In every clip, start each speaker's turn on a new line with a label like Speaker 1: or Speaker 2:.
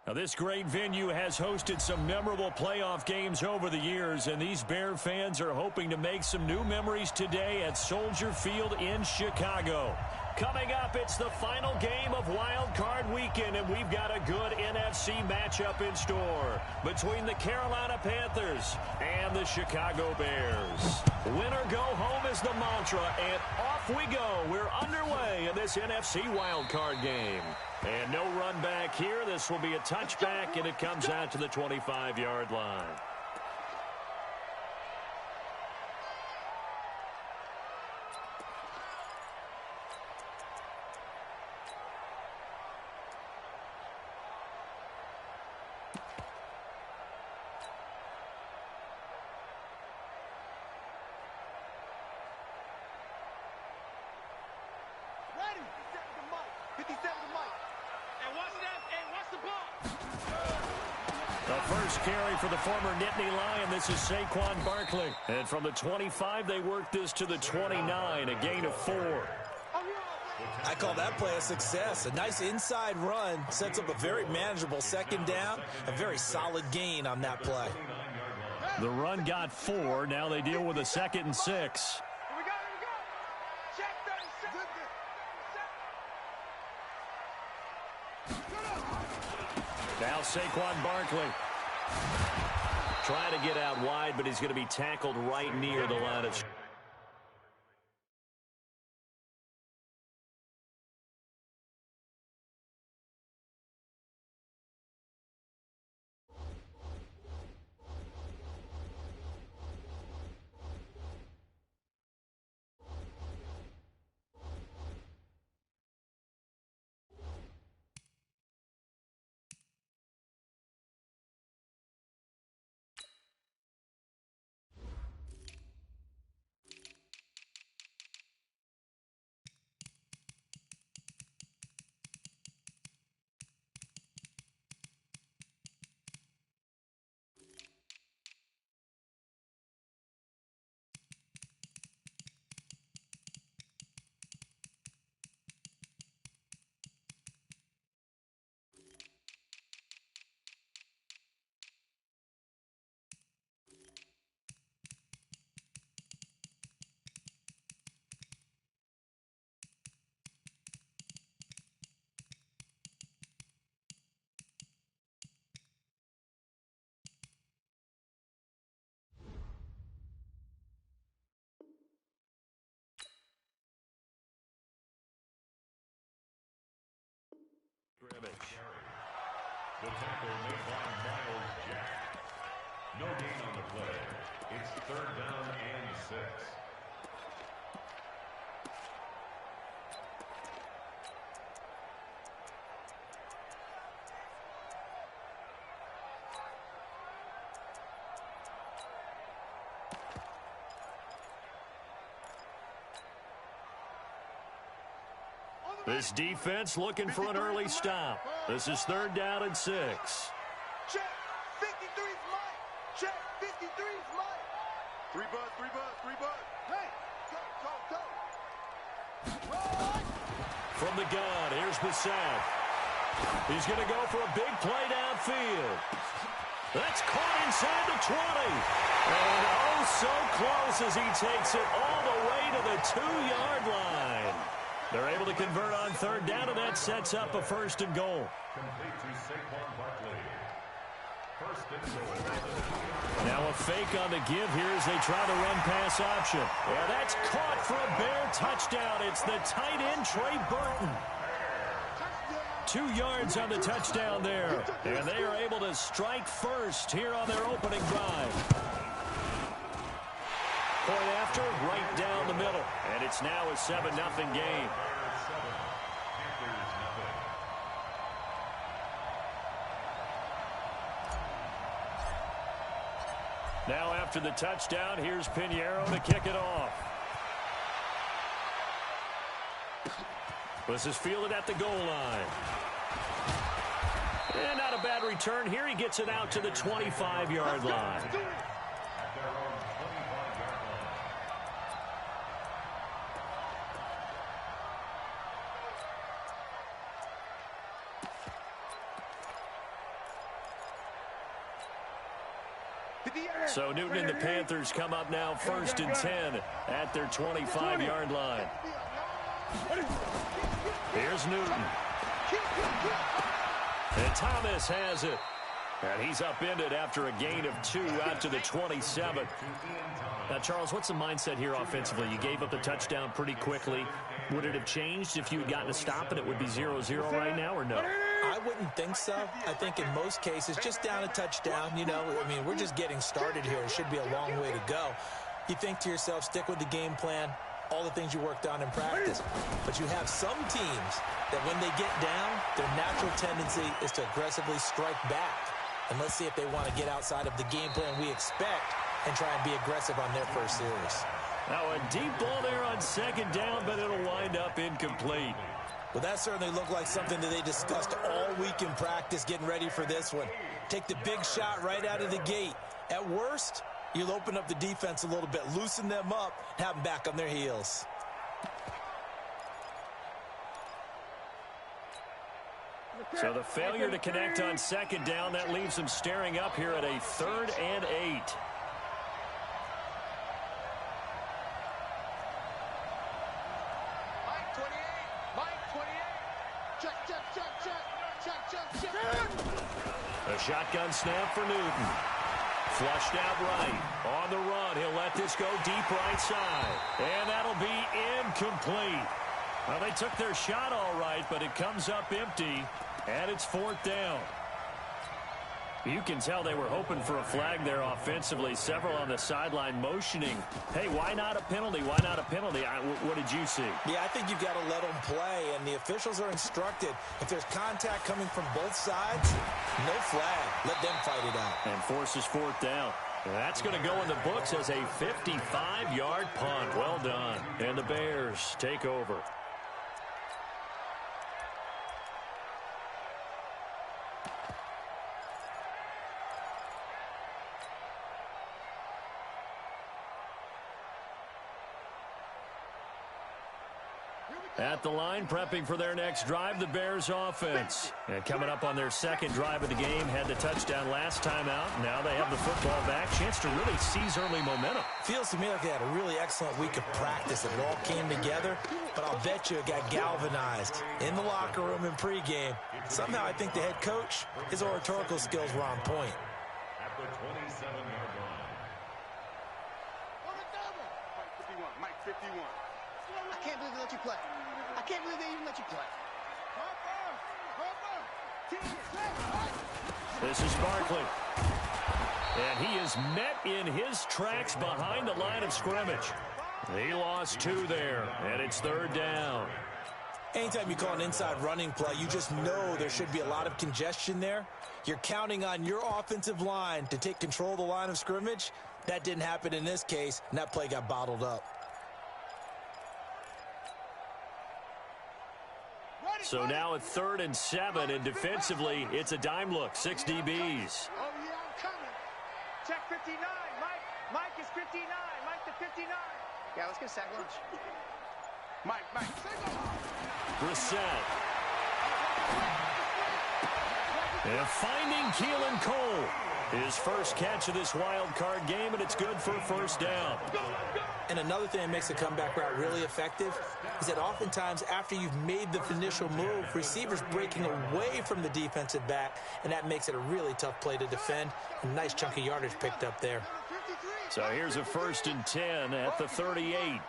Speaker 1: Now, this great venue has hosted some memorable playoff games over the years, and these Bear fans are hoping to make some new memories today at Soldier Field in Chicago. Coming up, it's the final game of Wild Card Weekend, and we've got a good NFC matchup in store between the Carolina Panthers and the Chicago Bears. Win or go home is the mantra, and off we go. We're underway in this NFC Wild Card game. And no run back here. This will be a touchback, and it comes out to the 25-yard line. First carry for the former Nittany Lion. This is Saquon Barkley. And from the 25, they work this to the 29, a gain of 4.
Speaker 2: I call that play a success. A nice inside run sets up a very manageable second down. A very solid gain on that play.
Speaker 1: The run got 4. Now they deal with a 2nd and 6. Now Saquon Barkley. Trying to get out wide, but he's going to be tackled right near the line of...
Speaker 3: The tackle made by Miles Jack. No gain on the play. It's 3rd down and 6.
Speaker 1: This defense looking for an early stop. This is 3rd down and 6.
Speaker 4: Check. 53's Mike. Check. 53's Mike. 3 bud, 3 bud, 3 bud. Hey, go. Right.
Speaker 1: From the gun, here's Bissett. He's going to go for a big play downfield. That's caught inside the 20. And oh, so close as he takes it all the way to the 2-yard line. They're able to convert on 3rd down, and that sets up a 1st and goal.
Speaker 3: Complete to Saquon Barkley. 1st and goal.
Speaker 1: Now a fake on the give here as they try the run-pass option. Yeah, that's caught for a Bear touchdown. It's the tight end, Trey Burton. 2 yards on the touchdown there. And they are able to strike first here on their opening drive. Point after, right down the middle. And it's now a 7-0 game. Now after the touchdown, here's Pinheiro to kick it off. This is fielded at the goal line. And not a bad return here. He gets it out to the 25-yard line. So Newton and the Panthers come up now 1st and 10 at their 25-yard line. Here's Newton. And Thomas has it. And he's upended after a gain of 2 out to the 27. Now, Charles, what's the mindset here offensively? You gave up the touchdown pretty quickly. Would it have changed if you had gotten a stop and it would be 0-0 right now, or no?
Speaker 2: I wouldn't think so. I think in most cases, just down a touchdown, you know, I mean, we're just getting started here. It should be a long way to go. You think to yourself, stick with the game plan, all the things you worked on in practice. But you have some teams that when they get down, their natural tendency is to aggressively strike back. And let's see if they want to get outside of the game plan we expect and try and be aggressive on their first series.
Speaker 1: Now a deep ball there on 2nd down, but it'll wind up incomplete.
Speaker 2: Well, that certainly looked like something that they discussed all week in practice getting ready for this one. Take the big shot right out of the gate. At worst, you'll open up the defense a little bit, loosen them up, and have them back on their heels.
Speaker 1: So the failure to connect on 2nd down, that leaves them staring up here at a 3rd and 8. A shotgun snap for Newton. Flushed out right. On the run, he'll let this go deep right side. And that'll be incomplete. Well, they took their shot all right, but it comes up empty, and it's 4th down. You can tell they were hoping for a flag there offensively. Several on the sideline motioning. Hey, why not a penalty? Why not a penalty? What did you see?
Speaker 2: Yeah, I think you've got to let them play, and the officials are instructed. If there's contact coming from both sides, no flag. Let them fight it out.
Speaker 1: And forces 4th down. That's going to go in the books as a 55-yard punt. Well done. And the Bears take over. At the line, prepping for their next drive, the Bears offense. And coming up on their 2nd drive of the game, had the touchdown last time out. Now they have the football back. Chance to really seize early momentum.
Speaker 2: Feels to me like they had a really excellent week of practice. It all came together, but I'll bet you it got galvanized in the locker room in pregame. Somehow I think the head coach, his oratorical skills were on point.
Speaker 3: At the 27-yard line.
Speaker 4: Mike 51.
Speaker 5: I can't believe they let you play. I can't believe they even let you play.
Speaker 1: This is Barkley. And he is met in his tracks behind the line of scrimmage. He lost 2 there, and it's 3rd down.
Speaker 2: Anytime you call an inside running play, you just know there should be a lot of congestion there. You're counting on your offensive line to take control of the line of scrimmage. That didn't happen in this case, and that play got bottled up.
Speaker 1: So now at 3rd and 7, and defensively, it's a dime look, 6 DBs.
Speaker 5: Oh, yeah, I'm coming. Check 59. Mike is 59. Mike to 59. Yeah, let's get a sack lunch.
Speaker 4: Mike.
Speaker 1: Brissett. And finding Keelan Cole. His first catch of this wild card game, and it's good for a 1st down.
Speaker 2: And another thing that makes the comeback route really effective is that oftentimes after you've made the initial move, receivers breaking away from the defensive back, and that makes it a really tough play to defend. A nice chunk of yardage picked up there.
Speaker 1: So here's a 1st and 10 at the 38.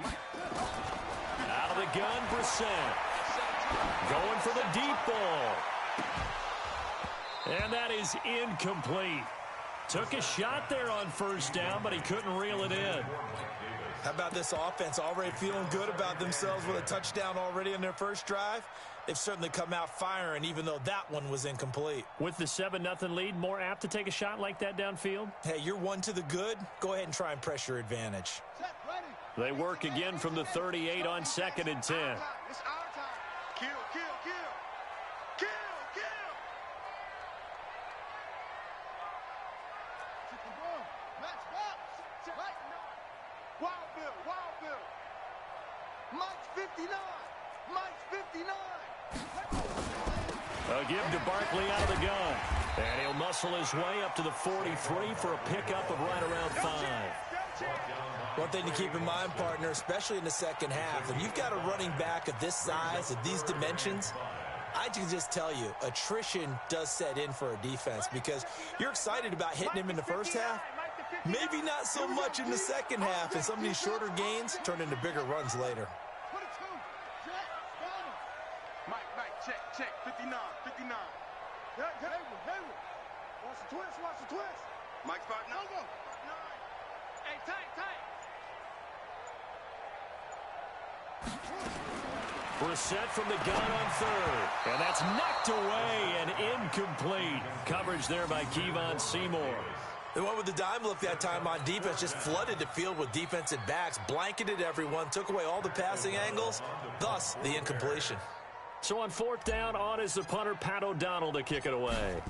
Speaker 1: Out of the gun, Brissett. Going for the deep ball. And that is incomplete. Took a shot there on 1st down, but he couldn't reel it in.
Speaker 2: How about this offense already feeling good about themselves with a touchdown already in their first drive? They've certainly come out firing, even though that one was incomplete.
Speaker 1: With the 7-0 lead, more apt to take a shot like that downfield?
Speaker 2: Hey, you're 1 to the good. Go ahead and try and press your advantage.
Speaker 1: They work again from the 38 on 2nd and 10.
Speaker 5: It's our time.
Speaker 4: Kill. Wild Bill. Mike's 59.
Speaker 1: A They'll give to Barkley out of the gun. And he'll muscle his way up to the 43 for a pickup of right around 5.
Speaker 2: One thing to keep in mind, partner, especially in the second half, and you've got a running back of this size, of these dimensions, I can just tell you, attrition does set in for a defense because you're excited about hitting him in the first half, maybe not so much in the second half, and some of these shorter gains turn into bigger runs later.
Speaker 4: Mike, check, 59. Hayward. Watch the twist. Mike's partner. No. Hey, tight.
Speaker 1: Brissett from the gun on third. And that's knocked away and incomplete. Coverage there by Kevon Seymour.
Speaker 2: They went with the dime look that time on defense, just flooded the field with defensive backs, blanketed everyone, took away all the passing angles, thus the incompletion.
Speaker 1: So on fourth down, on is the punter, Pat O'Donnell, to kick it away.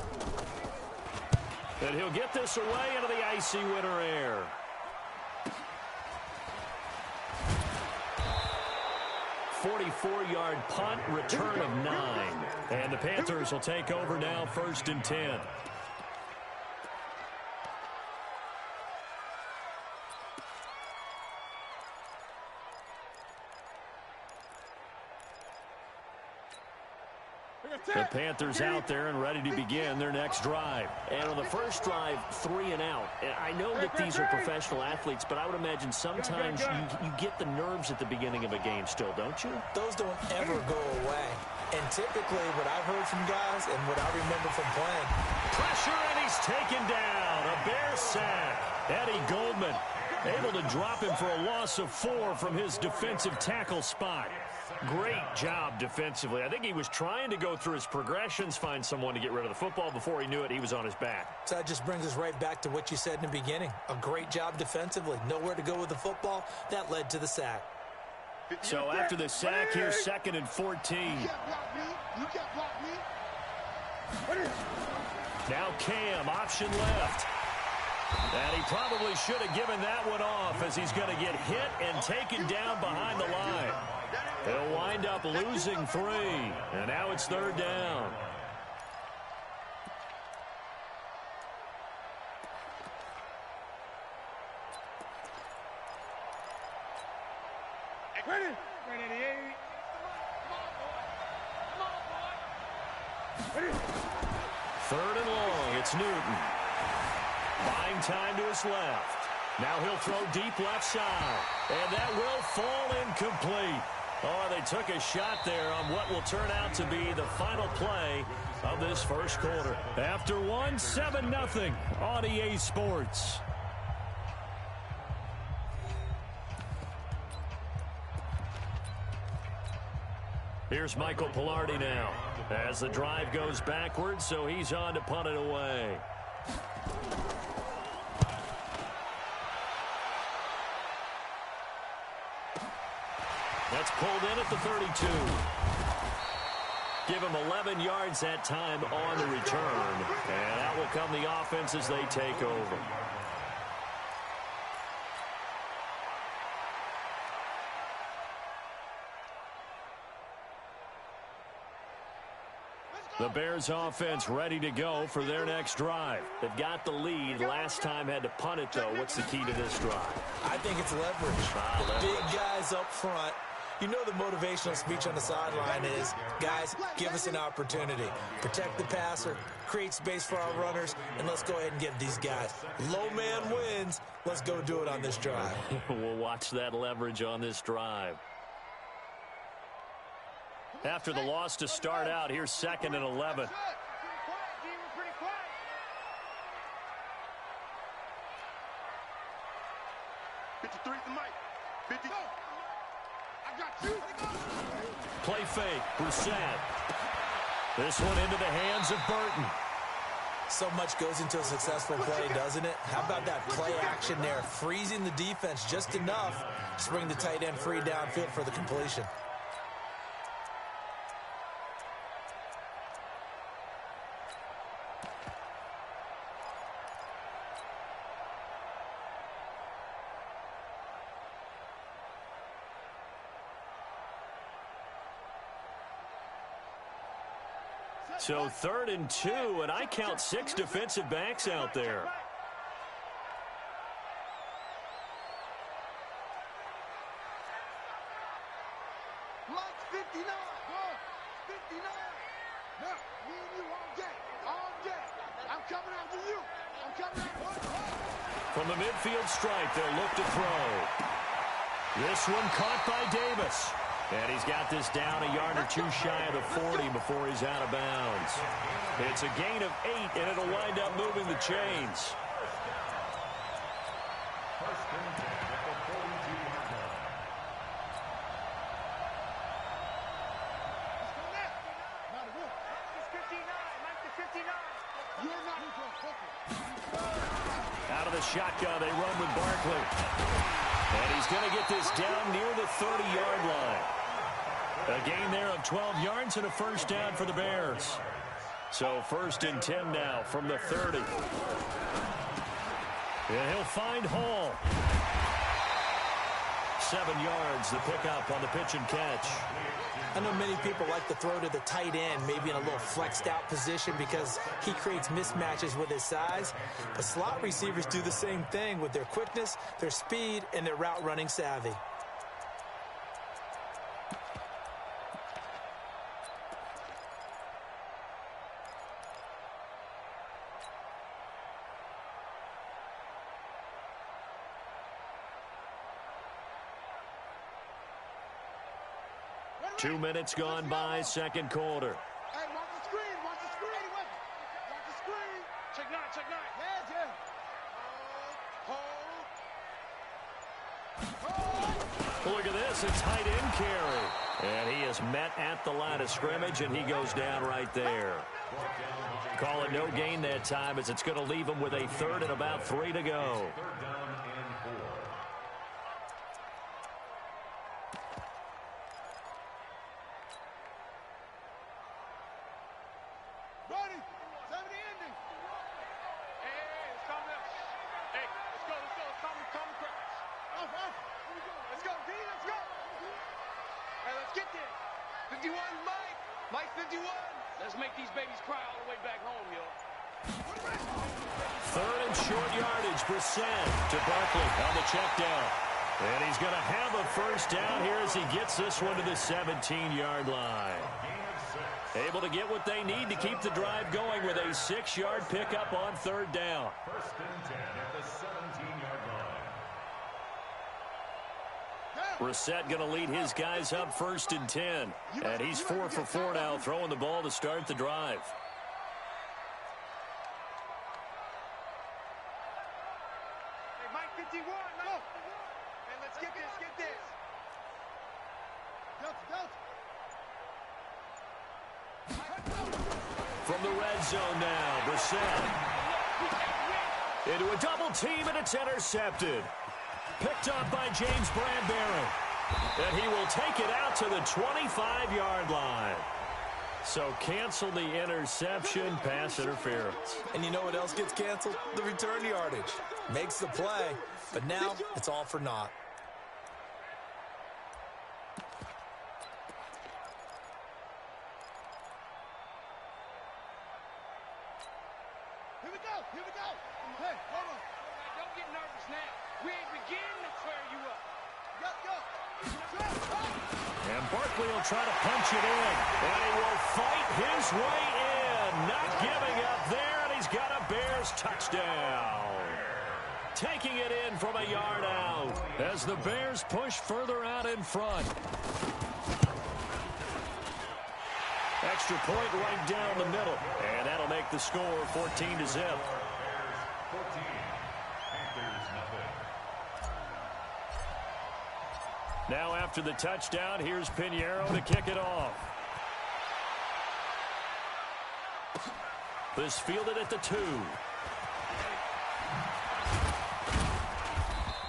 Speaker 1: And he'll get this away into the icy winter air. A 44-yard punt, return of 9. And the Panthers will take over now, 1st and 10. The Panthers out there and ready to begin their next drive. And on the first drive, 3 and out. And I know that these are professional athletes, but I would imagine sometimes you get the nerves at the beginning of a game still, don't you?
Speaker 2: Those don't ever go away. And typically what I've heard from guys and what I remember from playing.
Speaker 1: Pressure, and he's taken down. A Bear sack. Eddie Goldman able to drop him for a loss of 4 from his defensive tackle spot. Great job defensively. I think he was trying to go through his progressions, find someone to get rid of the football. Before he knew it, he was on his back.
Speaker 2: So that just brings us right back to what you said in the beginning. A great job defensively. Nowhere to go with the football. That led to the sack.
Speaker 1: So after the sack, here's 2nd and 14.
Speaker 4: You can't block me.
Speaker 1: Now Cam, option left. And he probably should have given that one off as he's going to get hit and taken down behind the line. He'll wind up losing 3. And now it's 3rd down.
Speaker 4: Ready?
Speaker 1: 3rd and long. It's Newton. Buying time to his left. Now he'll throw deep left side. And that will fall incomplete. Oh, they took a shot there on what will turn out to be the final play of this first quarter. After one, 7-0 on EA Sports. Here's Michael Pilardi now as the drive goes backwards, so he's on to punt it away. That's pulled in at the 32. Give him 11 yards that time on the return. And that will come the offense as they take over. The Bears offense ready to go for their next drive. They've got the lead. Last time had to punt it, though. What's the key to this drive?
Speaker 2: I think it's leverage. The big guys up front. You know the motivational speech on the sideline is, guys, give us an opportunity. Protect the passer, create space for our runners, and let's go ahead and get these guys. Low man wins. Let's go do it on this drive.
Speaker 1: We'll watch that leverage on this drive. After the loss to start out, here's 2nd and 11.
Speaker 4: 53 to Mike. 50. I got you.
Speaker 1: Play fake. Brissett. This one into the hands of Burton.
Speaker 2: So much goes into a successful play, doesn't it? How about that play action there? Freezing the defense just enough to bring the tight end free downfield for the completion.
Speaker 1: So 3rd and 2, and I count 6 defensive backs out there.
Speaker 4: Mike's 59. 59. Now, me and you all day. All day. I'm coming after you. I'm coming after you.
Speaker 1: From the midfield stripe, they'll look to throw. This one caught by Davis. And he's got this down a yard or 2 shy of the 40 before he's out of bounds. It's a gain of 8, and it'll wind up moving the chains. Out of the shotgun, they run with Barkley. And he's going to get this down near the 30-yard line. A gain there of 12 yards and a first down for the Bears. So 1st and 10 now from the 30. And he'll find Hall. 7 yards, the pickup on the pitch and catch.
Speaker 2: I know many people like to throw to the tight end, maybe in a little flexed out position because he creates mismatches with his size. But slot receivers do the same thing with their quickness, their speed, and their route running savvy.
Speaker 1: Two minutes gone by, second quarter.
Speaker 4: Hey, watch the screen. Watch the screen. Watch the screen.
Speaker 5: Check 9, check 9.
Speaker 4: Yeah, Hold.
Speaker 1: Look at this, a tight end carry. And he is met at the line of scrimmage, and he goes down right there. Call it no gain that time, as it's going to leave him with a 3rd and about 3 to go.
Speaker 5: Let's make these babies cry all the way back home, yo.
Speaker 1: 3rd and short yardage, Brissett to Barkley on the check down. And he's going to have a first down here as he gets this one to the 17-yard line. Able to get what they need to keep the drive going with a 6-yard pickup on 3rd down.
Speaker 3: 1st and 10 at the 17-yard line.
Speaker 1: Brissett going to lead his guys up 1st and 10. And he's 4 for 4 now, throwing the ball to start the drive.
Speaker 5: Hey, Mike 51, no. And let's get this, get this.
Speaker 1: From the red zone now, Brissett. Into a double team, and it's intercepted. Picked up by James Bradbury. And he will take it out to the 25-yard line. So cancel the interception, pass interference.
Speaker 2: And you know what else gets canceled? The return yardage. Makes the play, but now it's all for naught.
Speaker 4: Here we go. Hey, hold on.
Speaker 5: Don't get nervous now. We ain't beginning to clear you up.
Speaker 4: Go.
Speaker 1: And Barkley will try to punch it in. And he will fight his way in. Not giving up there, and he's got a Bears touchdown. Taking it in from a yard out as the Bears push further out in front. Extra point right down the middle. And that'll make the score 14-0. Now after the touchdown, here's Pinheiro to kick it off. This fielded at the 2.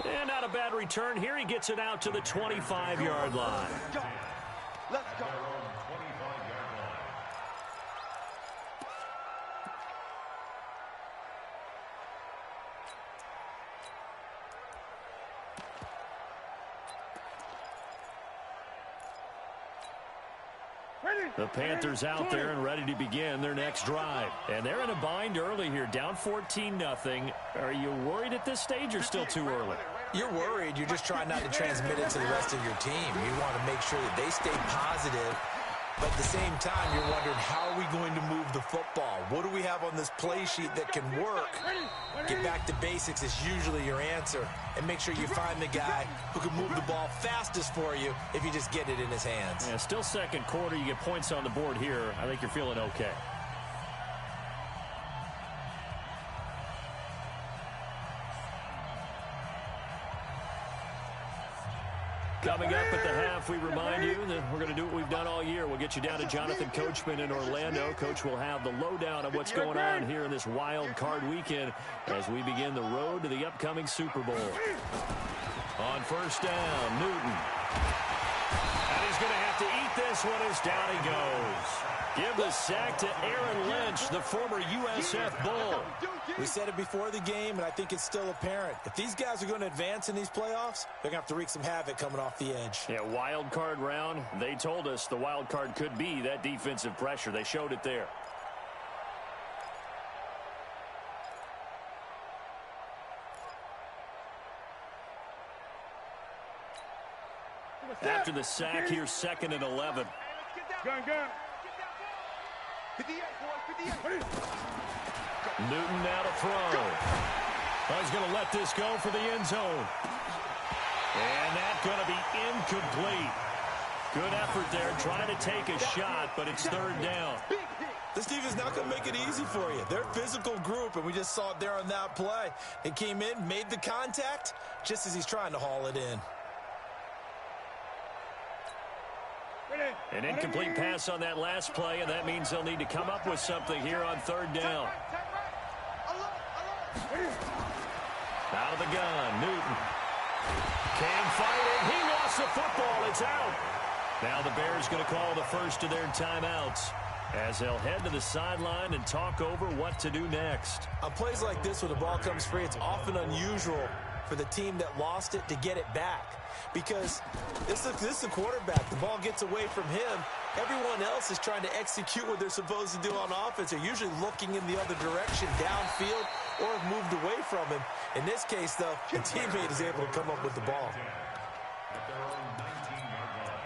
Speaker 1: And not a bad return here. He gets it out to the 25-yard line.
Speaker 5: Let's go.
Speaker 1: The Panthers out there and ready to begin their next drive. And they're in a bind early here, down 14-0. Are you worried at this stage or still too early?
Speaker 2: You're worried. You're just trying not to transmit it to the rest of your team. You want to make sure that they stay positive. But at the same time, you're wondering, how are we going to move the football? What do we have on this play sheet that can work? Get back to basics is usually your answer. And make sure you find the guy who can move the ball fastest for you if you just get it in his hands.
Speaker 1: Yeah, still second quarter. You get points on the board here. I think you're feeling okay. Coming up at the half, we remind you that we're going to do what we've done all year. We'll get you down to Jonathan Coachman in Orlando. Coach will have the lowdown of what's going on here in this wild card weekend as we begin the road to the upcoming Super Bowl. On first down, Newton. And he's going to have to eat this one as down he goes. Give the sack to Aaron Lynch, the former USF Bull.
Speaker 2: We said it before the game, and I think it's still apparent. If these guys are going to advance in these playoffs, they're going to have to wreak some havoc coming off the edge.
Speaker 1: Yeah, wild card round. They told us the wild card could be that defensive pressure. They showed it there. After the sack, here's 2nd and 11.
Speaker 4: Gun.
Speaker 1: Newton now to throw. He's going to let this go for the end zone. And that's going to be incomplete. Good effort there, trying to take a shot, but it's 3rd down.
Speaker 2: This defense not going to make it easy for you. They're a physical group, and we just saw it there on that play. They came in, made the contact, just as he's trying to haul it in.
Speaker 1: An incomplete pass on that last play, and that means they'll need to come up with something here on 3rd down. Out of the gun, Newton. Cam fighting. He lost the football. It's out. Now the Bears going to call the first of their timeouts as they'll head to the sideline and talk over what to do next.
Speaker 2: On plays like this, when the ball comes free, it's often unusual for the team that lost it to get it back. Because this is a quarterback. The ball gets away from him. Everyone else is trying to execute what they're supposed to do on offense. They're usually looking in the other direction, downfield, or have moved away from him. In this case, though, the teammate is able to come up with the ball.
Speaker 3: At their own 19-yard line.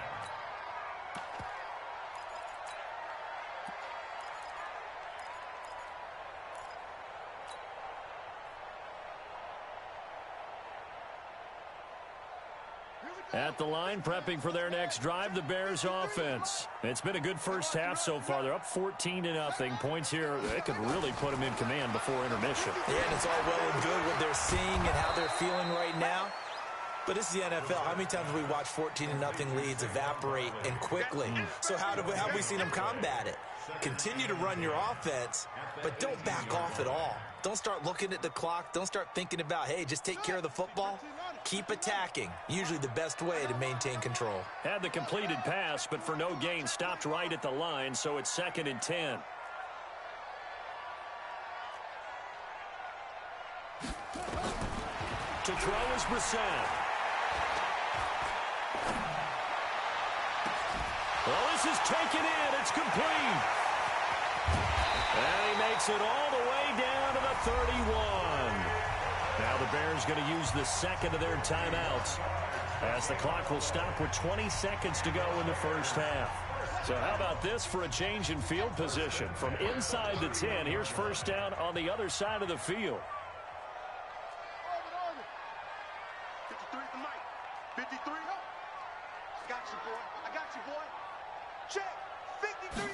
Speaker 1: At the line, prepping for their next drive, the Bears offense. It's been a good first half so far. They're up 14-0. Points here, they could really put them in command before intermission.
Speaker 2: Yeah, and it's all well and good what they're seeing and how they're feeling right now. But this is the NFL. How many times have we watched 14-0 leads evaporate and quickly? So how have we seen them combat it? Continue to run your offense, but don't back off at all. Don't start looking at the clock. Don't start thinking about, hey, just take care of the football. Keep attacking. Usually the best way to maintain control.
Speaker 1: Had the completed pass, but for no gain, stopped right at the line, so it's 2nd and 10. To throw is Brissett. Well, this is taken in. It's complete. And he makes it all the way down to the 31. Now the Bears going to use the 2nd of their timeouts as the clock will stop with 20 seconds to go in the first half. So how about this for a change in field position? From inside the 10, here's first down on the other side of the field.
Speaker 4: 53 for Mike. 53. I got you, boy. Check. 53.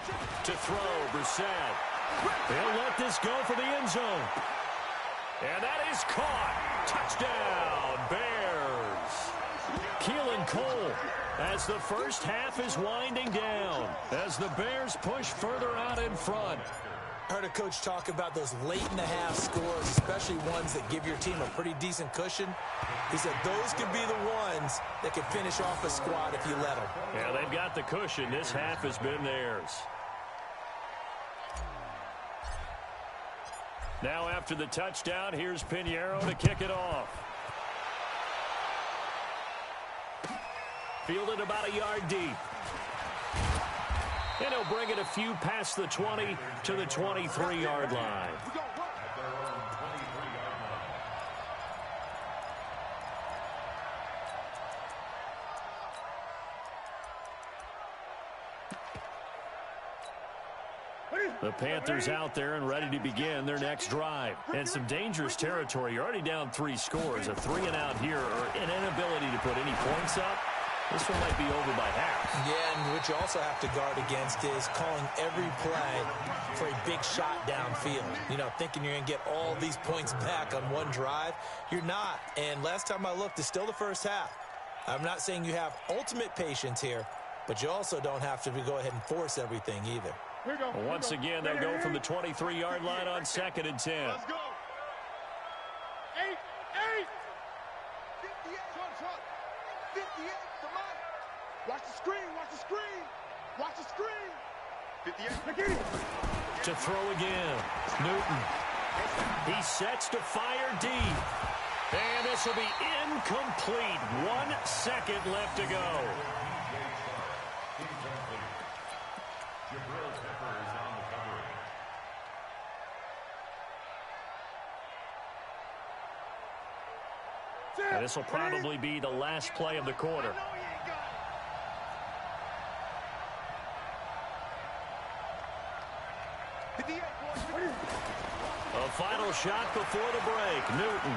Speaker 4: Check.
Speaker 1: To throw, Brissett. They'll let this go for the end zone. And that is caught. Touchdown, Bears. Keelan Cole as the first half is winding down as the Bears push further out in front.
Speaker 2: I heard a coach talk about those late-in-the-half scores, especially ones that give your team a pretty decent cushion. He said those could be the ones that could finish off a squad if you let them.
Speaker 1: Yeah, they've got the cushion. This half has been theirs. Now after the touchdown, here's Pinheiro to kick it off. Fielded about a yard deep. And he'll bring it a few past the 20 to the 23-yard line. The Panthers out there and ready to begin their next drive. And some dangerous territory. You're already down 3 scores. A 3-and-out here or an inability to put any points up. This one might be over by half.
Speaker 2: Yeah, and what you also have to guard against is calling every play for a big shot downfield. You know, thinking you're going to get all these points back on one drive. You're not. And last time I looked, it's still the first half. I'm not saying you have ultimate patience here, but you also don't have to go ahead and force everything either.
Speaker 1: Well, once again, they'll go from the 23-yard line on 2nd and 10.
Speaker 4: Let's go. 8. 58. Front. 58. Come on. Watch the screen. Watch the screen. Watch the screen. 58.
Speaker 1: To throw again. Newton. He sets to fire deep. And this will be incomplete. 1 second left to go. And this will probably be the last play of the quarter. A final shot before the break. Newton.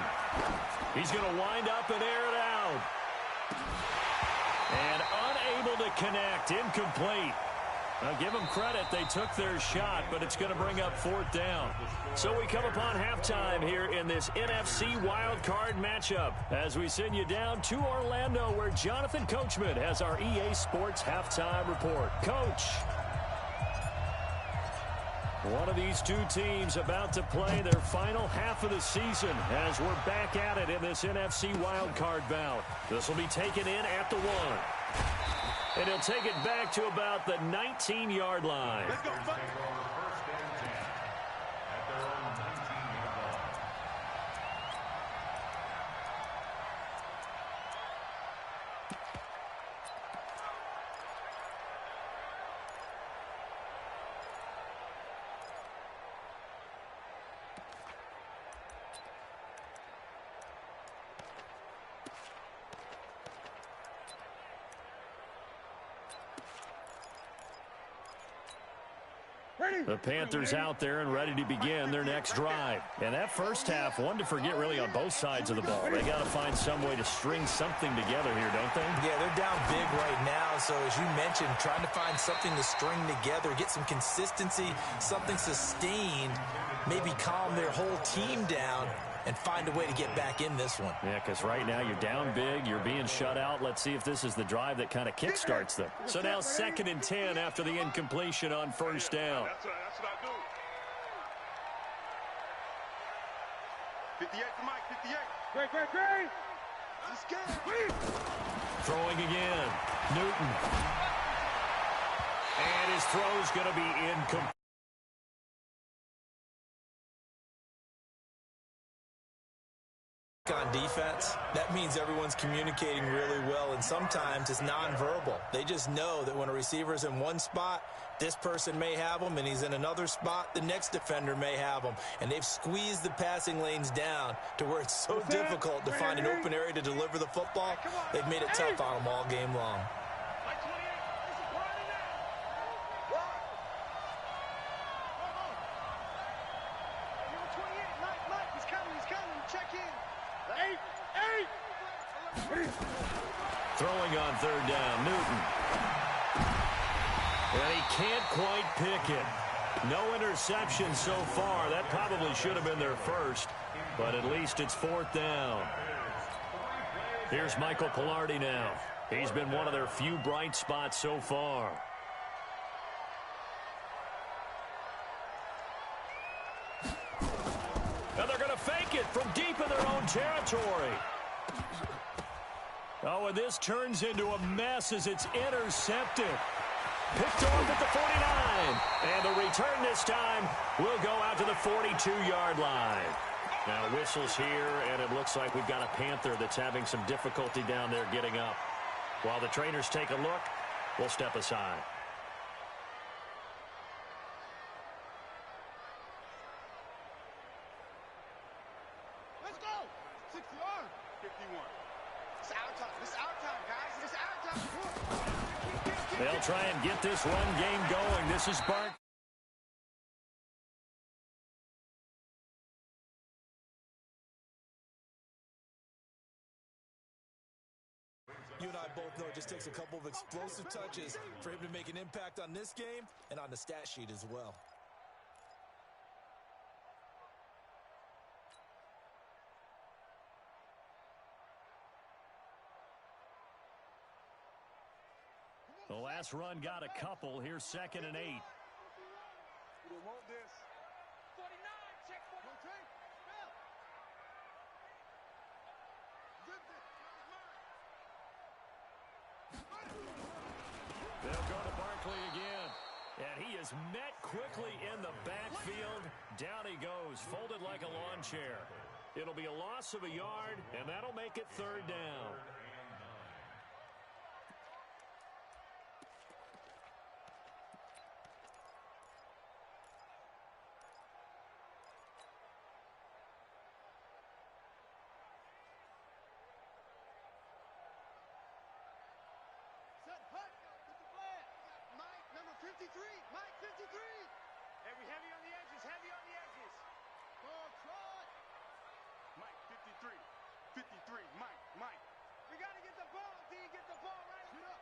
Speaker 1: He's going to wind up and air it out. And unable to connect. Incomplete. Now, give them credit. They took their shot, but it's going to bring up 4th down. So we come upon halftime here in this NFC wildcard matchup as we send you down to Orlando where Jonathan Coachman has our EA Sports halftime report. Coach. One of these two teams about to play their final half of the season as we're back at it in this NFC wildcard bout. This will be taken in at the 1. And he'll take it back to about the 19-yard line.
Speaker 4: Let's go.
Speaker 1: The Panthers out there and ready to begin their next drive. And that first half, one to forget really on both sides of the ball. They got to find some way to string something together here, don't they?
Speaker 2: Yeah, they're down big right now. So as you mentioned, trying to find something to string together, get some consistency, something sustained, maybe calm their whole team down and find a way to get back in this one.
Speaker 1: Yeah, because right now you're down big, you're being shut out. Let's see if this is the drive that kind of kickstarts them. So now 2nd and 10 after the incompletion on 1st down.
Speaker 4: That's what I do. 58 to Mike, 58. Great. Let's get.
Speaker 1: Throwing again. Newton. And his throw's going to be incomplete.
Speaker 2: On defense, that means everyone's communicating really well, and sometimes it's nonverbal. They just know that when a receiver's in one spot, this person may have him, and he's in another spot, the next defender may have him. And they've squeezed the passing lanes down to where it's so difficult to find an open area to deliver the football. They've made it tough on them all game long.
Speaker 1: Throwing on 3rd down, Newton. And he can't quite pick it. No interception so far. That probably should have been their first, but at least it's 4th down. Here's Michael Pilardi now. He's been one of their few bright spots so far. And they're going to fake it from deep in their own territory. Oh, and this turns into a mess as it's intercepted. Picked off at the 49. And the return this time will go out to the 42-yard line. Now whistles here, and it looks like we've got a Panther that's having some difficulty down there getting up. While the trainers take a look, we'll step aside.
Speaker 4: 61. 51. It's our time. It's our time, guys. It's our time.
Speaker 1: They'll try and get this run game going. This is Bart.
Speaker 2: You and I both know it just takes a couple of explosive touches for him to make an impact on this game and on the stat sheet as well.
Speaker 1: The last run got a couple. Here's 2nd and 8.
Speaker 4: We don't want this. 49, check 49.
Speaker 1: They'll go to Barkley again. And he is met quickly in the backfield. Down he goes, folded like a lawn chair. It'll be a loss of a yard, and that'll make it 3rd down.
Speaker 4: Mike, number 53. Mike, 53.
Speaker 5: Heavy on the edges. Heavy on the edges.
Speaker 4: Ball trot.
Speaker 6: Mike, 53. 53. Mike.
Speaker 5: We got to get the ball, D. Get the ball right.
Speaker 4: Chin up.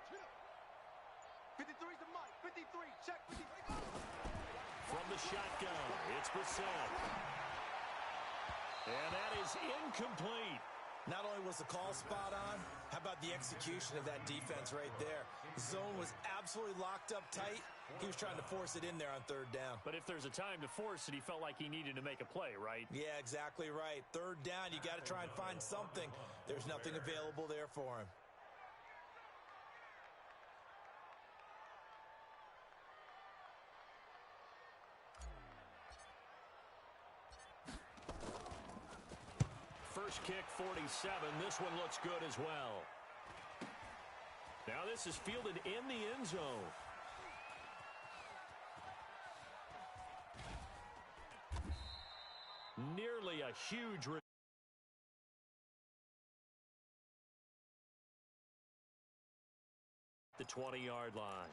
Speaker 6: 53 to Mike. 53. Check 53.
Speaker 1: From the shotgun, it's Brissett. And that is incomplete.
Speaker 2: Not only was the call spot on, how about the execution of that defense right there? The zone was absolutely locked up tight. He was trying to force it in there on 3rd down.
Speaker 1: But if there's a time to force it, he felt like he needed to make a play, right?
Speaker 2: Yeah, exactly right. 3rd down, you got to try and find something. There's nothing available there for him.
Speaker 1: First kick, 47. This one looks good as well. Now this is fielded in the end zone. Nearly a huge the 20-yard line.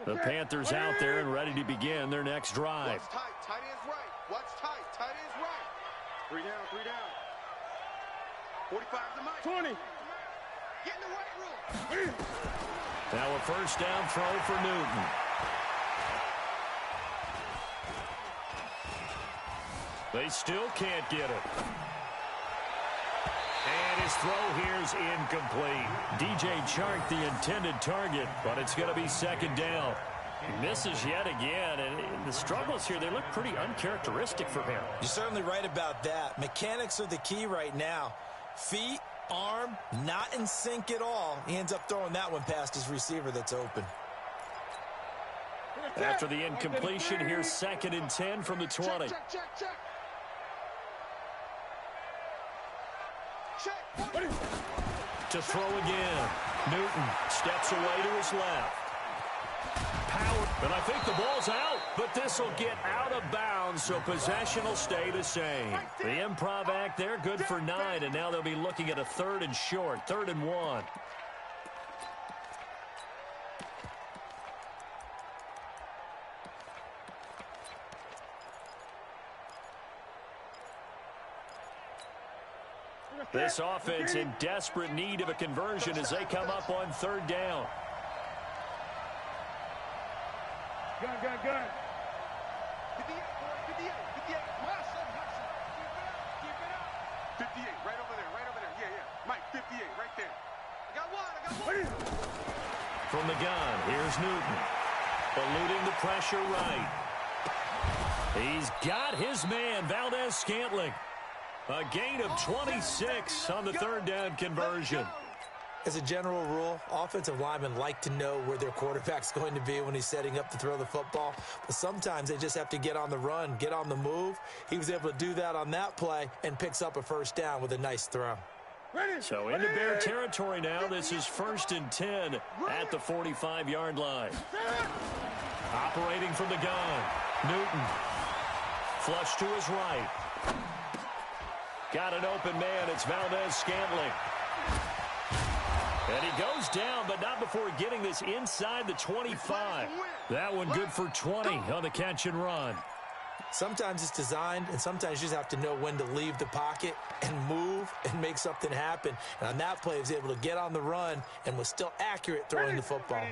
Speaker 1: The Panthers out there and ready to begin their next drive.
Speaker 4: What's tight? Tight end's right. What's tight? Tight end's right.
Speaker 6: 3 down. 45 to Mike.
Speaker 4: 20. Get in the weight room.
Speaker 1: Now a first down throw for Newton. They still can't get it. And his throw here is incomplete. DJ Chark, the intended target, but it's going to be 2nd down. He misses yet again, and the struggles here, they look pretty uncharacteristic for him.
Speaker 2: You're certainly right about that. Mechanics are the key right now. Feet, arm, not in sync at all. He ends up throwing that one past his receiver that's open.
Speaker 1: After the incompletion, here's 2nd and 10 from the 20.
Speaker 4: Check.
Speaker 1: To throw again. Newton steps away to his left. Power, but I think the ball's out. But this will get out of bounds, so possession will stay the same. The improv act there, good for 9, and now they'll be looking at a 3rd and short, 3rd and 1. This offense in desperate need of a conversion as they come up on 3rd down.
Speaker 6: Gun.
Speaker 4: 58, 58. Hustle. Keep it up.
Speaker 6: 58, right over there. Yeah. Mike, 58, right there.
Speaker 1: From the gun, here's Newton. Eluding the pressure right. He's got his man, Valdez-Scantling. A gain of 26 on the third down conversion.
Speaker 2: As a general rule, offensive linemen like to know where their quarterback's going to be when he's setting up to throw the football. But sometimes they just have to get on the run, get on the move. He was able to do that on that play and picks up a first down with a nice throw.
Speaker 1: So into Bear territory now. This is 1st and 10 at the 45-yard line. Operating from the gun, Newton. Flush to his right. Got an open man. It's Valdez-Scantling. And he goes down, but not before getting this inside the 25. That one good for 20 on the catch and run.
Speaker 2: Sometimes it's designed, and sometimes you just have to know when to leave the pocket and move and make something happen. And on that play, he was able to get on the run and was still accurate throwing the football.
Speaker 6: 45.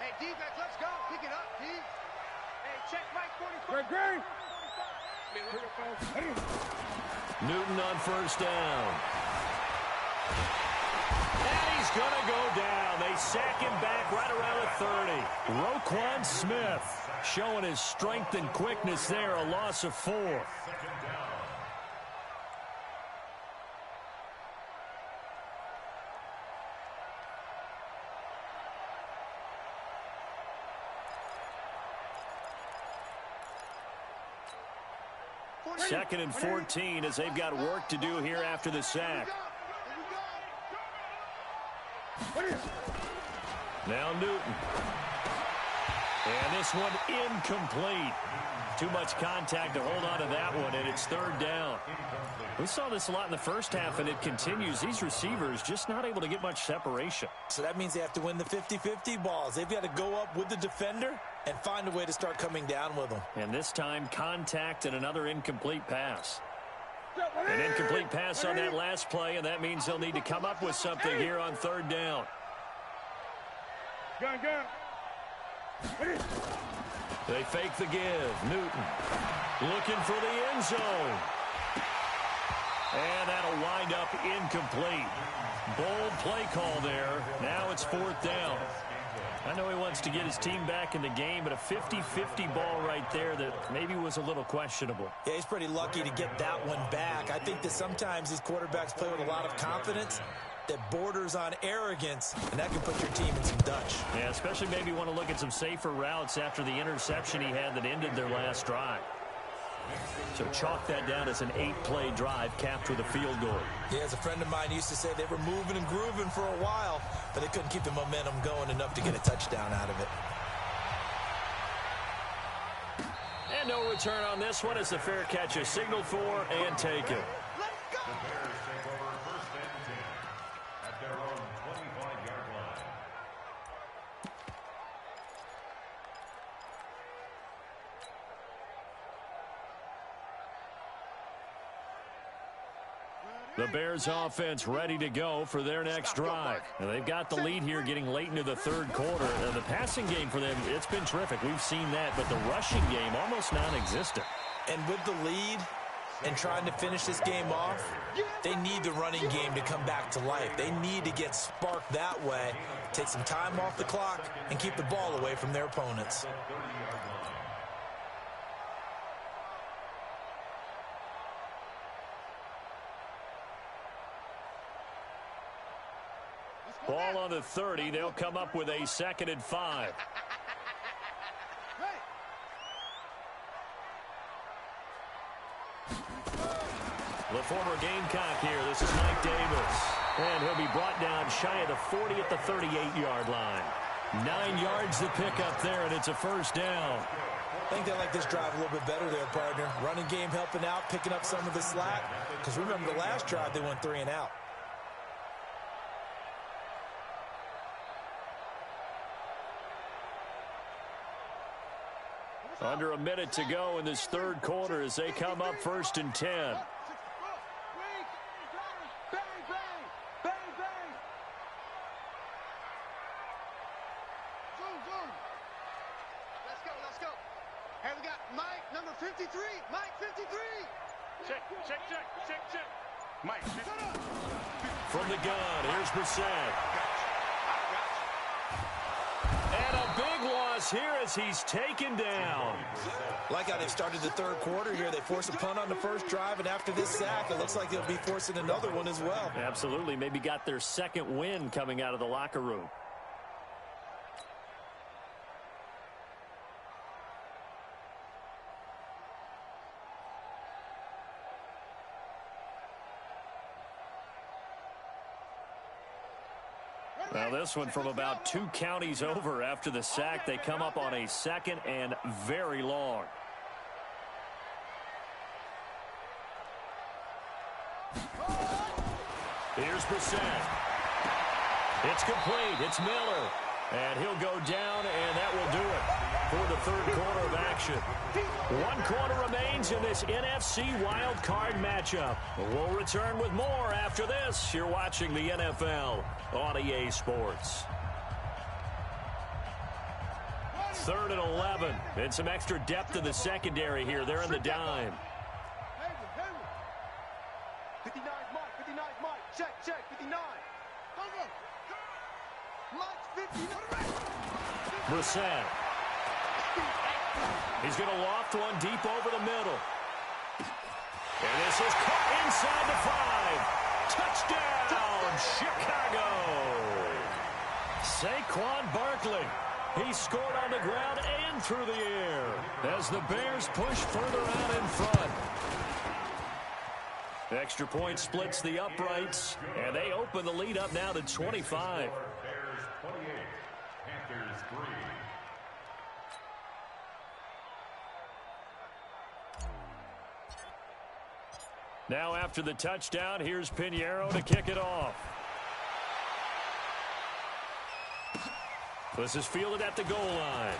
Speaker 6: Hey, defense, let's go. Pick it up, D. Hey, check Mike 45.
Speaker 1: Newton on first down. And he's going to go down. They sack him back right around the 30. Roquan Smith showing his strength and quickness there. A loss of 4. Second and 14 as they've got work to do here after the sack. Now Newton. And this one incomplete. Too much contact to hold on to that one, and it's third down. We saw this a lot in the first half, and it continues. These receivers just not able to get much separation.
Speaker 2: So that means they have to win the 50-50 balls. They've got to go up with the defender and find a way to start coming down with them.
Speaker 1: And this time, contact and another incomplete pass. An incomplete pass on that last play, and that means they'll need to come up with something here on third down. They fake the give. Newton looking for the end zone. And that'll wind up incomplete. Bold play call there. Now it's fourth down. I know he wants to get his team back in the game, but a 50-50 ball right there that maybe was a little questionable.
Speaker 2: Yeah, he's pretty lucky to get that one back. I think that sometimes these quarterbacks play with a lot of confidence that borders on arrogance, and that can put your team in some Dutch.
Speaker 1: Yeah, especially maybe want to look at some safer routes after the interception he had that ended their last drive. So chalk that down as an 8-play drive capped with a field goal.
Speaker 2: Yeah, as a friend of mine used to say, they were moving and grooving for a while, but they couldn't keep the momentum going enough to get a touchdown out of it.
Speaker 1: And no return on this one as the fair catch is signaled for and taken.
Speaker 3: The Bears take over 1st and 10 at their own 25-yard line.
Speaker 1: The Bears offense ready to go for their next drive. And they've got the lead here getting late into the third quarter. And the passing game for them, it's been terrific. We've seen that, but the rushing game almost non-existent.
Speaker 2: And with the lead and trying to finish this game off, they need the running game to come back to life. They need to get sparked that way, take some time off the clock, and keep the ball away from their opponents.
Speaker 1: Ball on the 30. They'll come up with a 2nd and 5. The former Gamecock here. This is Mike Davis. And he'll be brought down shy of the 40 at the 38-yard line. 9 yards to pick up there, and it's a first down.
Speaker 2: I think they like this drive a little bit better there, partner. Running game helping out, picking up some of the slack. Because remember, the last drive, they went 3 and out.
Speaker 1: Under a minute to go in this third quarter as they come up 1st and 10.
Speaker 6: Bang, bang, bang, bang. Zoom. Let's go. Hey, we got Mike, number 53. Mike, 53.
Speaker 5: Check. Mike, 53.
Speaker 1: from the gun. Here's Brissett. And a big loss here as he's taken down.
Speaker 2: Like how they've started the third quarter here. They force a punt on the first drive, and after this sack, it looks like they'll be forcing another one as well.
Speaker 1: Absolutely. Maybe got their second win coming out of the locker room. Well, this one from about 2 counties over after the sack. They come up on a 2nd and very long. Here's Brissett. It's complete. It's Miller. And he'll go down, and that will do it for the third quarter of action. 1 quarter remains in this NFC Wild Card matchup. We'll return with more after this. You're watching the NFL on EA Sports. 3rd and 11. And some extra depth in the secondary here. They're in the dime.
Speaker 6: 59 Mike, 59 Mike. Check, 59. Mike's 59.
Speaker 1: Brissett. He's going to loft one deep over the middle. And this is caught inside the 5. Touchdown, Chicago. Saquon Barkley. He scored on the ground and through the air as the Bears push further out in front. Extra point splits the uprights, and they open the lead up now to 25.
Speaker 3: Bears 28, Panthers 3.
Speaker 1: Now after the touchdown, here's Pinheiro to kick it off. This is fielded at the goal line.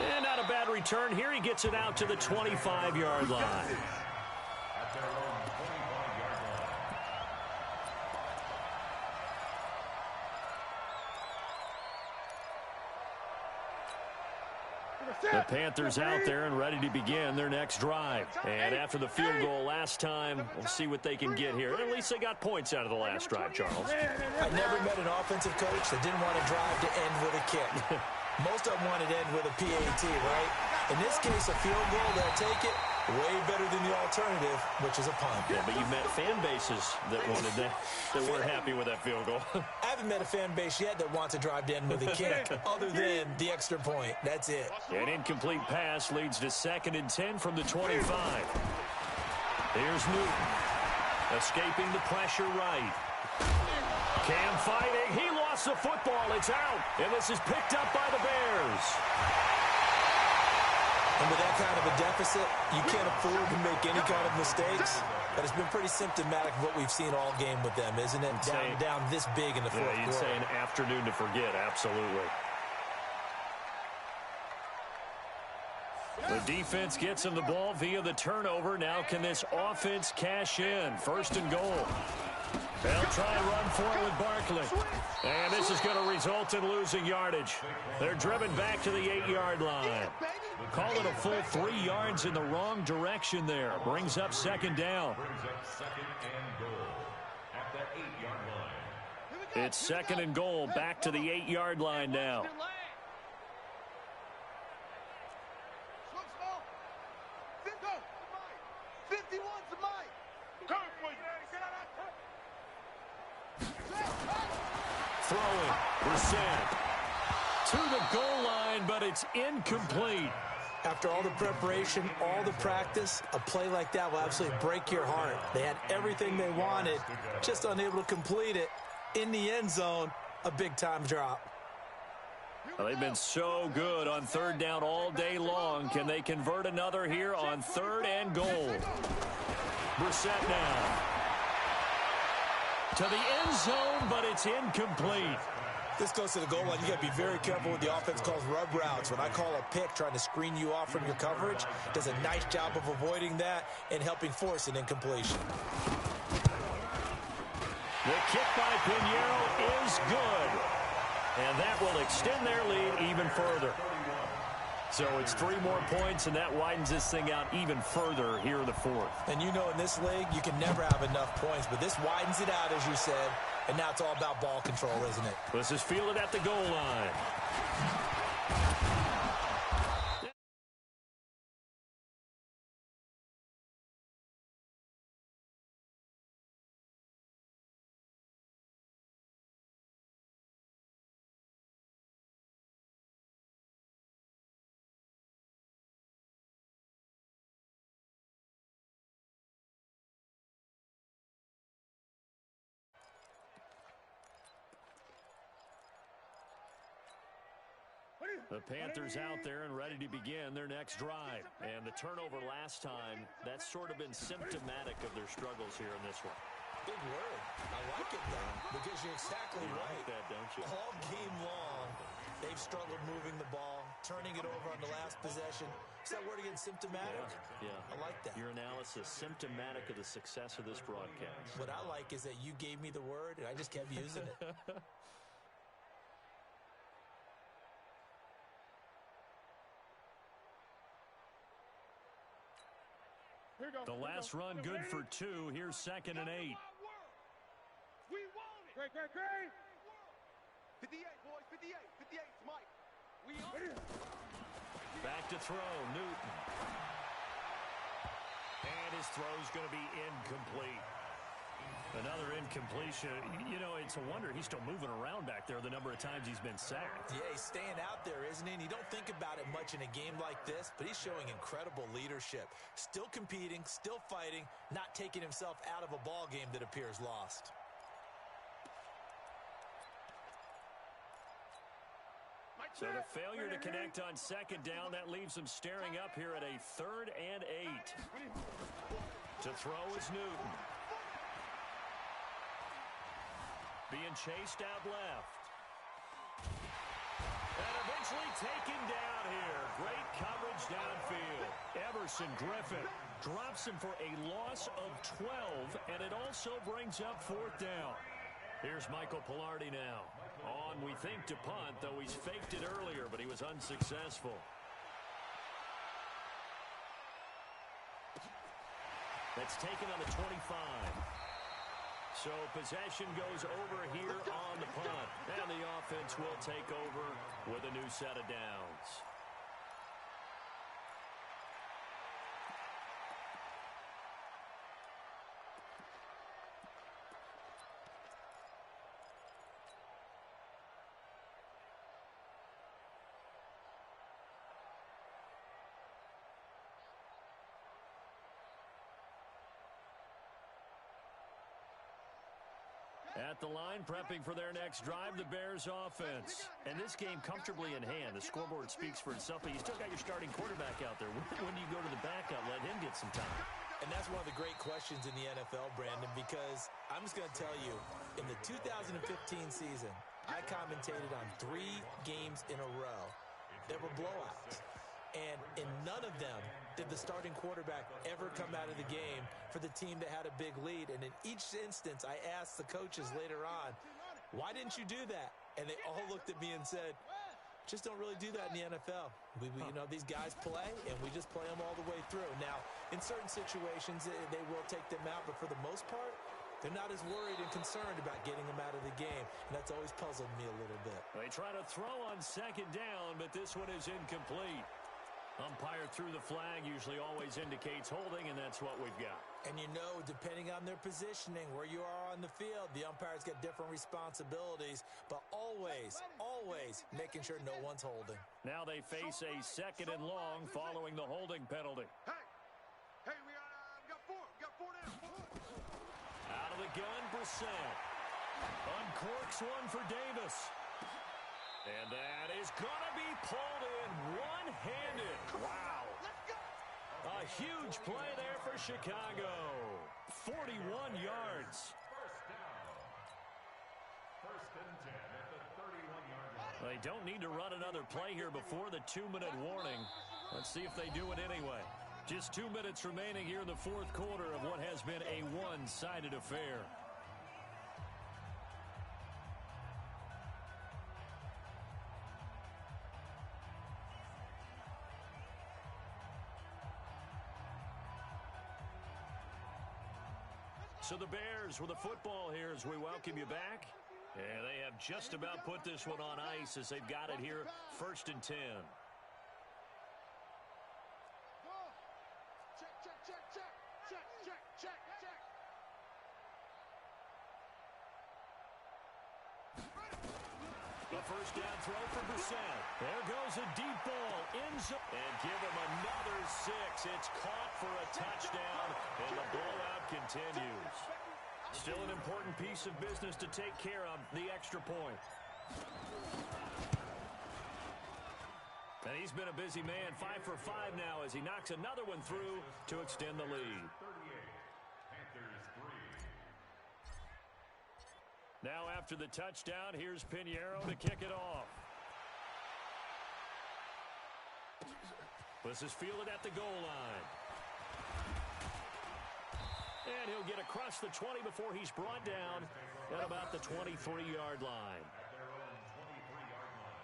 Speaker 1: And not a bad return here. He gets it out to the 25-yard line.
Speaker 3: At their own 25-yard line.
Speaker 1: The Panthers out there and ready to begin their next drive. And after the field goal last time, we'll see what they can get here. At least they got points out of the last drive, Charles.
Speaker 2: I never met an offensive coach that didn't want to drive to end with a kick. Most of them wanted to end with a PAT, right? In this case, a field goal, they'll take it. Way better than the alternative, which is a punt.
Speaker 1: Yeah, but you've met fan bases that wanted that weren't happy with that field goal.
Speaker 2: I haven't met a fan base yet that wants to drive to end with a kick, other than the extra point. That's it.
Speaker 1: An incomplete pass leads to 2nd and 10 from the 25. Here's Newton. Escaping the pressure right. Cam fighting. He lost the football. It's out. And this is picked up by the Bears.
Speaker 2: And with that kind of a deficit, you can't afford to make any kind of mistakes. But it's been pretty symptomatic of what we've seen all game with them, isn't it? Down this big in the fourth quarter.
Speaker 1: You'd say an afternoon to forget, absolutely. The defense gets him the ball via the turnover. Now can this offense cash in? 1st and goal. They'll try and run for it with Barkley. And this is going to result in losing yardage. They're driven back to the 8-yard line. Call it a full 3 yards in the wrong direction there. Brings up 2nd down.
Speaker 3: Brings up 2nd and goal at the 8-yard line.
Speaker 1: It's 2nd and goal, back to the 8-yard line now. Throwing, Brissett to the goal line, but it's incomplete.
Speaker 2: After all the preparation, all the practice, a play like that will absolutely break your heart. They had everything they wanted, just unable to complete it. In the end zone, a big-time drop.
Speaker 1: Well, they've been so good on 3rd down all day long. Can they convert another here on 3rd and goal? Brissett now to the end zone, but it's incomplete.
Speaker 2: This goes to the goal line. You got to be very careful with the offense calls rub routes. When I call a pick trying to screen you off from your coverage, does a nice job of avoiding that and helping force an incompletion.
Speaker 1: The kick by Pinheiro is good. And that will extend their lead even further. So it's 3 more points, and that widens this thing out even further here in the fourth.
Speaker 2: And you know in this league, you can never have enough points, but this widens it out, as you said, and now it's all about ball control, isn't it?
Speaker 1: This is fielded at the goal line. The Panthers out there and ready to begin their next drive. And the turnover last time, that's sort of been symptomatic of their struggles here in this one.
Speaker 2: Big word. I like it, though, because you're exactly
Speaker 1: You
Speaker 2: right.
Speaker 1: like that, don't you?
Speaker 2: All game long, they've struggled moving the ball, turning it over on the last possession. Is that word again, symptomatic?
Speaker 1: Yeah.
Speaker 2: I like that.
Speaker 1: Your analysis, symptomatic of the success of this broadcast.
Speaker 2: What I like is that you gave me the word, and I just kept using it.
Speaker 1: The last run good for 2. Here's 2nd and 8.
Speaker 6: We want it. Great. 58, boys. 58. 58, Mike. We on it.
Speaker 1: Back to throw, Newton. And his throw's going to be incomplete. Another incompletion. You know, it's a wonder he's still moving around back there the number of times he's been sacked.
Speaker 2: Yeah, he's staying out there, isn't he? And you don't think about it much in a game like this, but he's showing incredible leadership. Still competing, still fighting, not taking himself out of a ball game that appears lost.
Speaker 1: So the failure to connect on 2nd down, that leaves him staring up here at a 3rd and 8. To throw is Newton. Being chased out left. And eventually taken down here. Great coverage downfield. Everson Griffin drops him for a loss of 12, and it also brings up 4th down. Here's Michael Pilardi now. On, we think, to punt, though he's faked it earlier, but he was unsuccessful. That's taken on the 25. So possession goes over here on the punt. And the offense will take over with a new set of downs. At the line, prepping for their next drive, the Bears offense. And this game comfortably in hand. The scoreboard speaks for itself, but you still got your starting quarterback out there. When do you go to the backup? Let him get some time.
Speaker 2: And that's one of the great questions in the NFL, Brandon, because I'm just going to tell you, in the 2015 season, I commentated on 3 games in a row that were blowouts. And in none of them did the starting quarterback ever come out of the game for the team that had a big lead. And in each instance, I asked the coaches later on, why didn't you do that? And they all looked at me and said, just don't really do that in the NFL. You know, these guys play, and we just play them all the way through. Now, in certain situations, they will take them out, but for the most part, they're not as worried and concerned about getting them out of the game, and that's always puzzled me a little bit.
Speaker 1: They try to throw on 2nd down, but this one is incomplete. Umpire threw the flag, usually always indicates holding, and that's what we've got.
Speaker 2: And you know, depending on their positioning, where you are on the field, the umpires get different responsibilities, but always making sure no one's holding.
Speaker 1: Now they face a 2nd and long following the holding penalty.
Speaker 6: Hey, we got 4. We got 4 down.
Speaker 1: Out of the gun, Brissett. Uncorks one for Davis. And that is going to be pulled in one-handed. Wow. A huge play there for Chicago. 41 yards.
Speaker 3: First and 10 at the 31-yard line.
Speaker 1: They don't need to run another play here before the 2-minute warning. Let's see if they do it anyway. Just 2 minutes remaining here in the 4th quarter of what has been a one-sided affair. So the Bears with the football here as we welcome you back. And they have just about put this one on ice as they've got it here, 1st and 10.
Speaker 4: Check.
Speaker 1: The first down throw for Brissett. There goes a deep ball. End zone. And give him another 6. It's caught for a touchdown, and the blowout continues. Still an important piece of business to take care of, the extra point. And he's been a busy man, 5 for 5 now as he knocks another one through to extend the lead.
Speaker 3: 38, Panthers 3.
Speaker 1: Now after the touchdown, here's Pinheiro to kick it off. This is fielded at the goal line. And he'll get across the 20 before he's brought down at about the 23-yard line.
Speaker 3: At their own 23-yard line.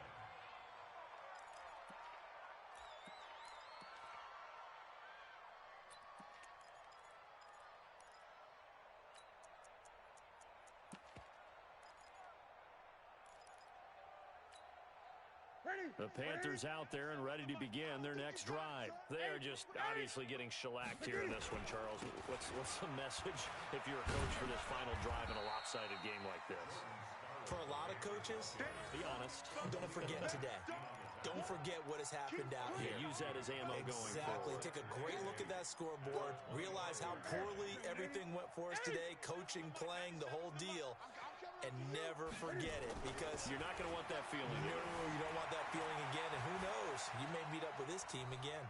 Speaker 1: The Panthers out there and ready to begin their next drive. They're just obviously getting shellacked here in this one, Charles. What's the message if you're a coach for this final drive in a lopsided game like this?
Speaker 2: For a lot of coaches,
Speaker 1: Be honest.
Speaker 2: don't forget today. Don't forget what has happened out here.
Speaker 1: Yeah, use that as ammo going
Speaker 2: Exactly.
Speaker 1: forward.
Speaker 2: Take a great look at that scoreboard. Realize how poorly everything went for us today. Coaching, playing, the whole deal. And never forget it, because
Speaker 1: You're not going to want that feeling.
Speaker 2: no, you don't want that feeling again. And who knows? You may meet up with this team again.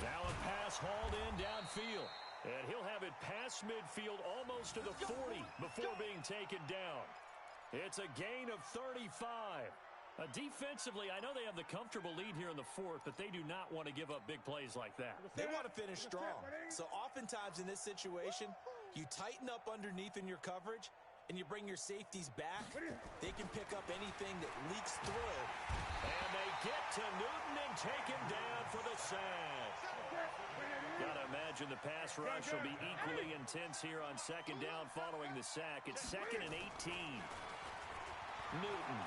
Speaker 1: Now a pass hauled in downfield. And he'll have it past midfield almost to the 40 before being taken down. It's a gain of 35. Defensively, I know they have the comfortable lead here in the 4th, but they do not want to give up big plays like that.
Speaker 2: They want to finish strong. So oftentimes in this situation, you tighten up underneath in your coverage, and you bring your safeties back. They can pick up anything that leaks through.
Speaker 1: And they get to Newton and take him down for the sack. Gotta imagine the pass rush will be equally intense here on 2nd down following the sack. It's 2nd and 18. Newton.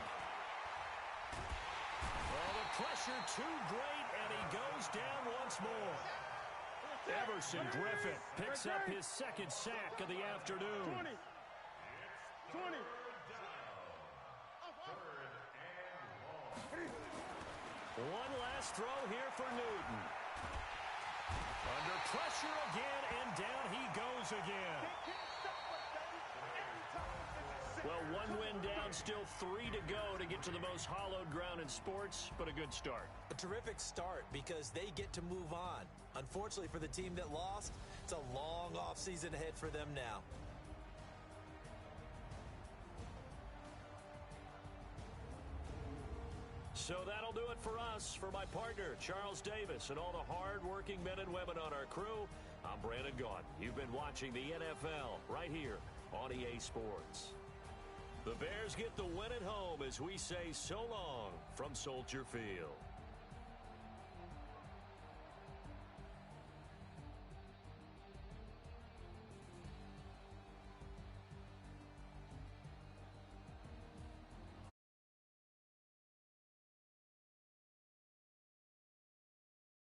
Speaker 1: Well, the pressure too great, and he goes down once more. Everson Griffin picks up his 2nd sack of the afternoon.
Speaker 6: 20.
Speaker 1: One last throw here for Newton. Under pressure again, and down he goes again. Well, 1 win down, still 3 to go to get to the most hallowed ground in sports, but a good start.
Speaker 2: A terrific start because they get to move on. Unfortunately for the team that lost, it's a long offseason ahead for them now.
Speaker 1: So that'll do it for us. For my partner, Charles Davis, and all the hard-working men and women on our crew, I'm Brandon Gaudin. You've been watching the NFL right here on EA Sports. The Bears get the win at home as we say so long from Soldier Field.